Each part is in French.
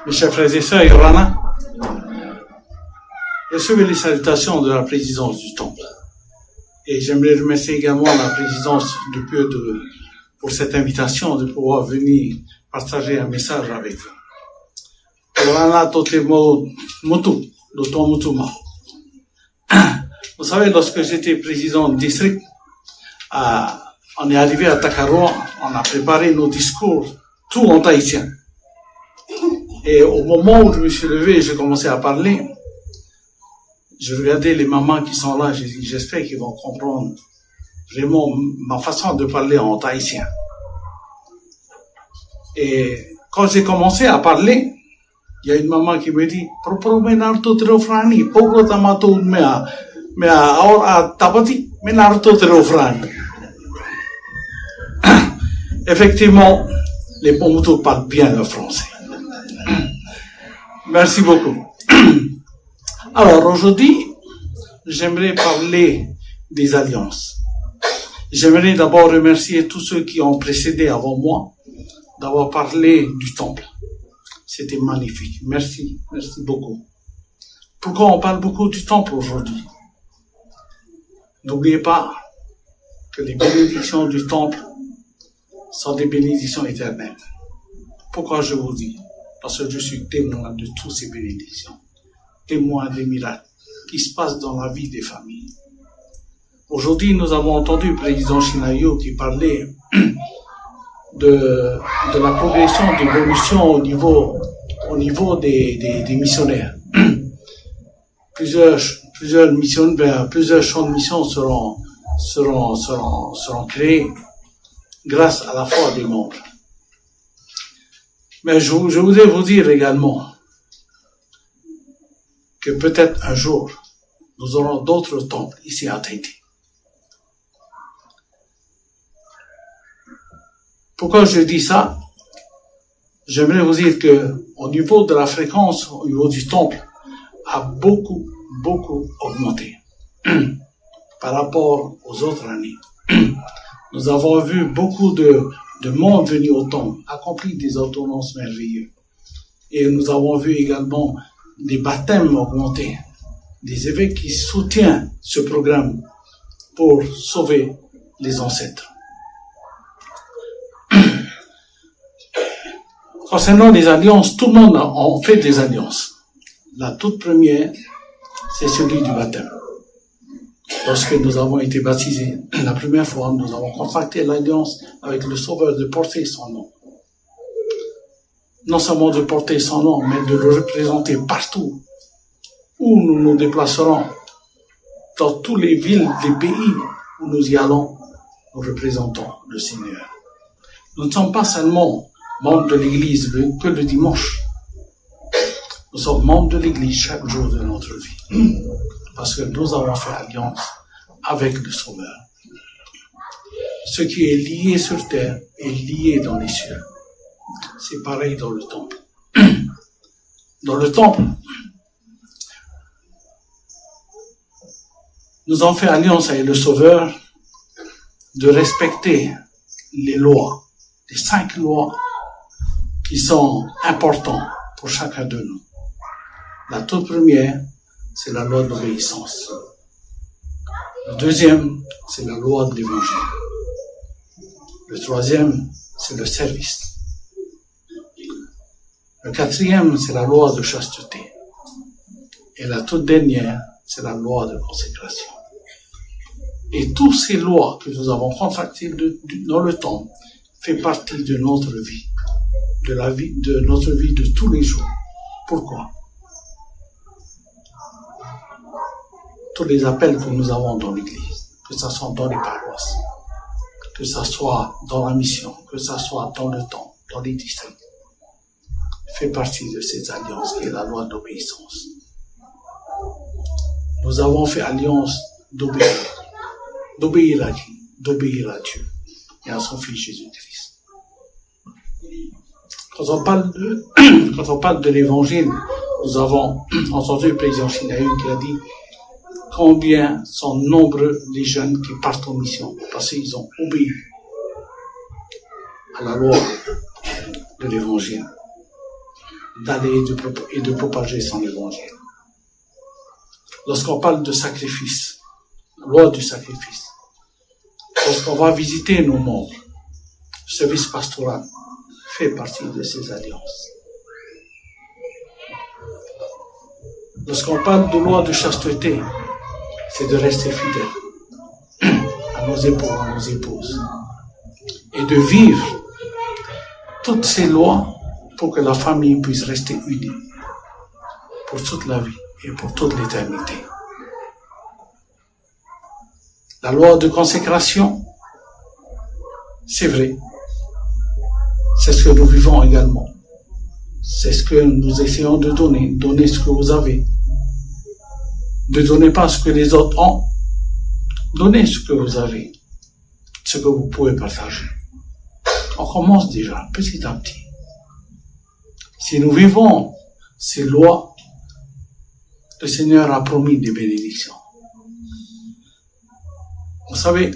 Mes chers frères et sœurs, Yorana, recevez les salutations de la présidence du Temple. Et j'aimerais remercier également la présidence pour cette invitation de pouvoir venir partager un message avec vous. Yorana, vous savez, lorsque j'étais président de district, on est arrivé à Takaroa, on a préparé nos discours, tout en tahitien. Et au moment où je me suis levé et j'ai commencé à parler, je regardais les mamans qui sont là, j'ai dit, j'espère qu'ils vont comprendre vraiment ma façon de parler en tahitien. Et quand j'ai commencé à parler, il y a une maman qui me dit, effectivement, les Pomotos parlent bien le français. Merci beaucoup. Alors aujourd'hui, j'aimerais parler des alliances. J'aimerais d'abord remercier tous ceux qui ont précédé avant moi d'avoir parlé du temple. C'était magnifique. Merci beaucoup. Pourquoi on parle beaucoup du temple aujourd'hui? N'oubliez pas que les bénédictions du temple sont des bénédictions éternelles. Pourquoi je vous dis? Parce que je suis témoin de toutes ces bénédictions, témoin des miracles qui se passent dans la vie des familles. Aujourd'hui, nous avons entendu le président Shinayo qui parlait de la progression d'évolution au niveau des missionnaires. Plusieurs champs de mission seront créés grâce à la foi des membres. Mais je voudrais vous dire également que peut-être un jour, nous aurons d'autres temples ici à Tahiti. Pourquoi je dis ça? J'aimerais vous dire que au niveau de la fréquence, au niveau du temple, a beaucoup augmenté par rapport aux autres années. Nous avons vu beaucoup de monde venir au temple, accompli des ordonnances merveilleuses. Et nous avons vu également des baptêmes augmenter, des évêques qui soutiennent ce programme pour sauver les ancêtres. Concernant les alliances, tout le monde a fait des alliances. La toute première, c'est celui du baptême. Lorsque nous avons été baptisés, la première fois, nous avons contracté l'alliance avec le Sauveur de porter son nom. Non seulement de porter son nom, mais de le représenter partout où nous nous déplacerons, dans toutes les villes, les pays où nous y allons, nous représentons le Seigneur. Nous ne sommes pas seulement membres de l'Église que le dimanche. Nous sommes membres de l'Église chaque jour de notre vie. Parce que nous avons fait alliance avec le Sauveur. Ce qui est lié sur terre est lié dans les cieux. C'est pareil dans le temple. Dans le temple, nous avons fait alliance avec le Sauveur de respecter les lois, les 5 lois qui sont importantes pour chacun de nous. La toute première, c'est la loi de l'obéissance. Le deuxième, c'est la loi de l'évangile. Le troisième, c'est le service. Le quatrième, c'est la loi de chasteté. Et la toute dernière, c'est la loi de consécration. Et toutes ces lois que nous avons contractées dans le temps font partie de notre vie, de notre vie de tous les jours. Pourquoi? Tous les appels que nous avons dans l'Église, que ce soit dans les paroisses, que ce soit dans la mission, que ce soit dans le temps, dans les districts, fait partie de cette alliance qui est la loi d'obéissance. Nous avons fait alliance d'obéir à Dieu et à son Fils Jésus-Christ. Quand on parle de l'évangile, nous avons entendu le président Shinayu qui a dit combien sont nombreux les jeunes qui partent en mission parce qu'ils ont obéi à la loi de l'évangile. d'aller et de propager son évangile. Lorsqu'on parle de sacrifice, loi du sacrifice, lorsqu'on va visiter nos membres, le service pastoral fait partie de ces alliances. Lorsqu'on parle de loi de chasteté, c'est de rester fidèle à nos époux, à nos épouses, et de vivre toutes ces lois pour que la famille puisse rester unie pour toute la vie et pour toute l'éternité. La loi de consécration, c'est vrai, c'est ce que nous vivons également. C'est ce que nous essayons de donner. Donnez ce que vous avez. Ne donnez pas ce que les autres ont. Donnez ce que vous avez, ce que vous pouvez partager. On commence déjà, petit à petit. Si nous vivons ces lois, le Seigneur a promis des bénédictions. Vous savez,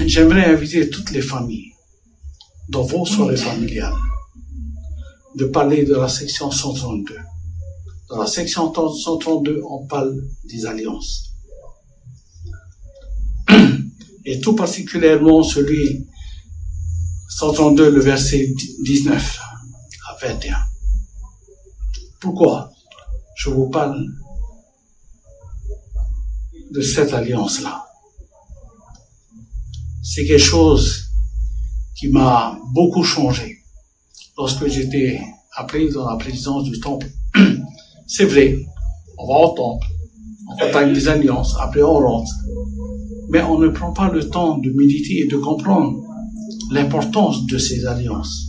j'aimerais inviter toutes les familles, dans vos soirées familiales, de parler de la section 132. Dans la section 132, on parle des alliances. Et tout particulièrement celui 132, le verset 19 à 21. Pourquoi je vous parle de cette alliance-là? C'est quelque chose qui m'a beaucoup changé lorsque j'étais appelé dans la présidence du temple. C'est vrai, on va au temple, on contacte des alliances, après on rentre. Mais on ne prend pas le temps de méditer et de comprendre l'importance de ces alliances.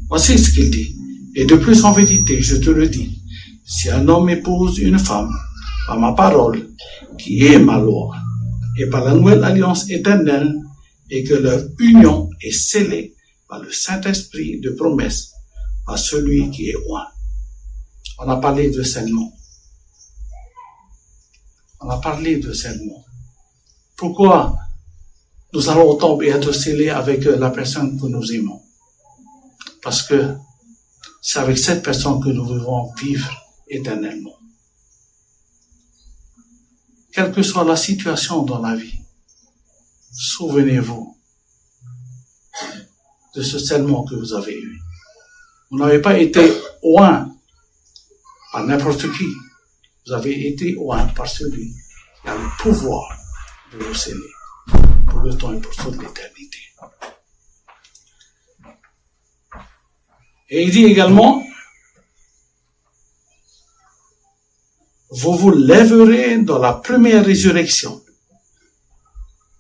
Voici ce qu'il dit. Et de plus en vérité, je te le dis, si un homme épouse une femme, par ma parole, qui est ma loi, et par la nouvelle alliance éternelle, et que leur union est scellée par le Saint-Esprit de promesse, par celui qui est oint. On a parlé de scellement. On a parlé de scellement. Pourquoi nous allons au temple et être scellés avec la personne que nous aimons? Parce que c'est avec cette personne que nous devons vivre éternellement. Quelle que soit la situation dans la vie, souvenez-vous de ce scellement que vous avez eu. Vous n'avez pas été oint par n'importe qui. Vous avez été oint par celui qui a le pouvoir de vous sceller pour le temps et pour toute l'éternité. Et il dit également, vous vous lèverez dans la première résurrection.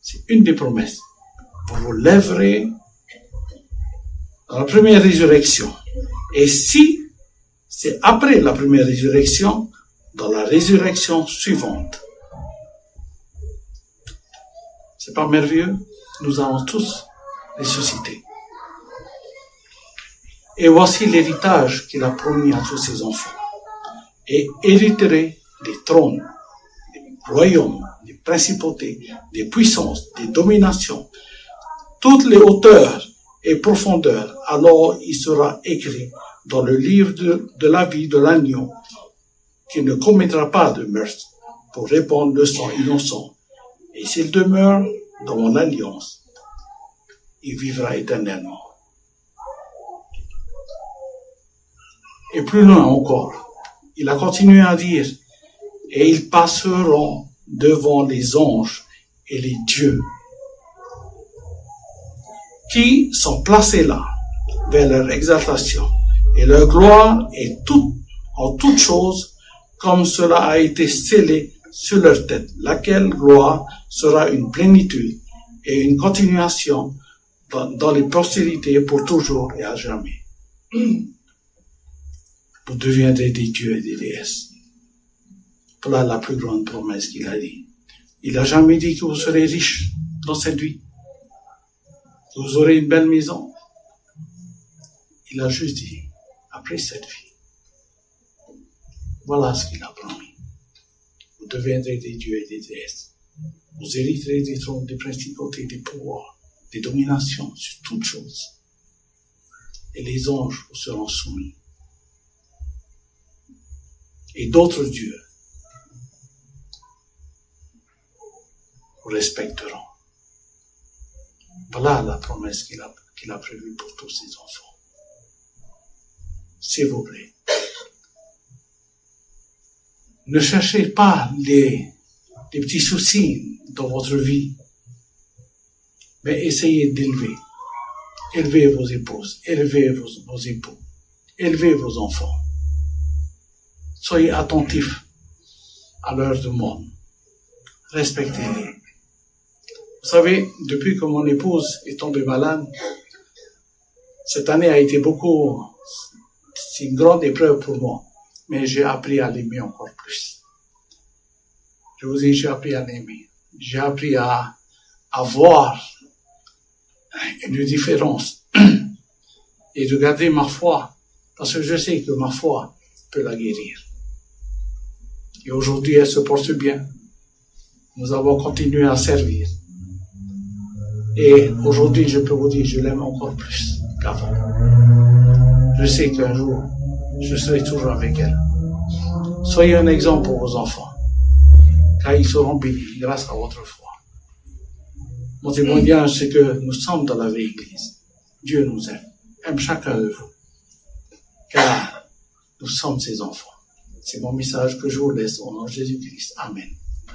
C'est une des promesses. Vous vous lèverez dans la première résurrection. Et si c'est après la première résurrection, dans la résurrection suivante. C'est pas merveilleux? Nous allons tous ressusciter. Et voici l'héritage qu'il a promis à tous ses enfants. Et hériterez des trônes, des royaumes, des principautés, des puissances, des dominations, toutes les hauteurs et profondeurs. Alors il sera écrit dans le livre de la vie de l'agneau qu'il ne commettra pas de meurtre pour répandre le sang innocent. Et s'il demeure dans mon alliance, il vivra éternellement. Et plus loin encore, il a continué à dire, et ils passeront devant les anges et les dieux qui sont placés là vers leur exaltation et leur gloire est en toutes choses comme cela a été scellé sur leur tête, laquelle gloire sera une plénitude et une continuation dans les postérités pour toujours et à jamais. Vous deviendrez des dieux et des déesses. Voilà la plus grande promesse qu'il a dit. Il n'a jamais dit que vous serez riches dans cette vie. Que vous aurez une belle maison. Il a juste dit, après cette vie, voilà ce qu'il a promis. Vous deviendrez des dieux et des déesses. Vous hériterez des trônes, des principautés, des pouvoirs, des dominations sur toutes choses. Et les anges vous seront soumis. et d'autres dieux vous respecteront. Voilà la promesse qu'il a prévue pour tous ses enfants. S'il vous plaît, ne cherchez pas les petits soucis dans votre vie, mais essayez d'élever. Élevez vos épouses, élevez vos époux, élevez vos enfants. Soyez attentifs à leurs demandes. Respectez-les. Vous savez, depuis que mon épouse est tombée malade, cette année a été c'est une grande épreuve pour moi, mais j'ai appris à l'aimer encore plus. Je vous dis, j'ai appris à l'aimer. J'ai appris à voir une différence et de garder ma foi, parce que je sais que ma foi peut la guérir. Et aujourd'hui, elle se porte bien. Nous avons continué à servir. Et aujourd'hui, je peux vous dire, je l'aime encore plus qu'avant. Je sais qu'un jour, je serai toujours avec elle. Soyez un exemple pour vos enfants, car ils seront bénis grâce à votre foi. Mon témoignage, c'est que nous sommes dans la vraie Église. Dieu nous aime chacun de vous, car nous sommes ses enfants. C'est mon message que je vous laisse au nom de Jésus-Christ. Amen.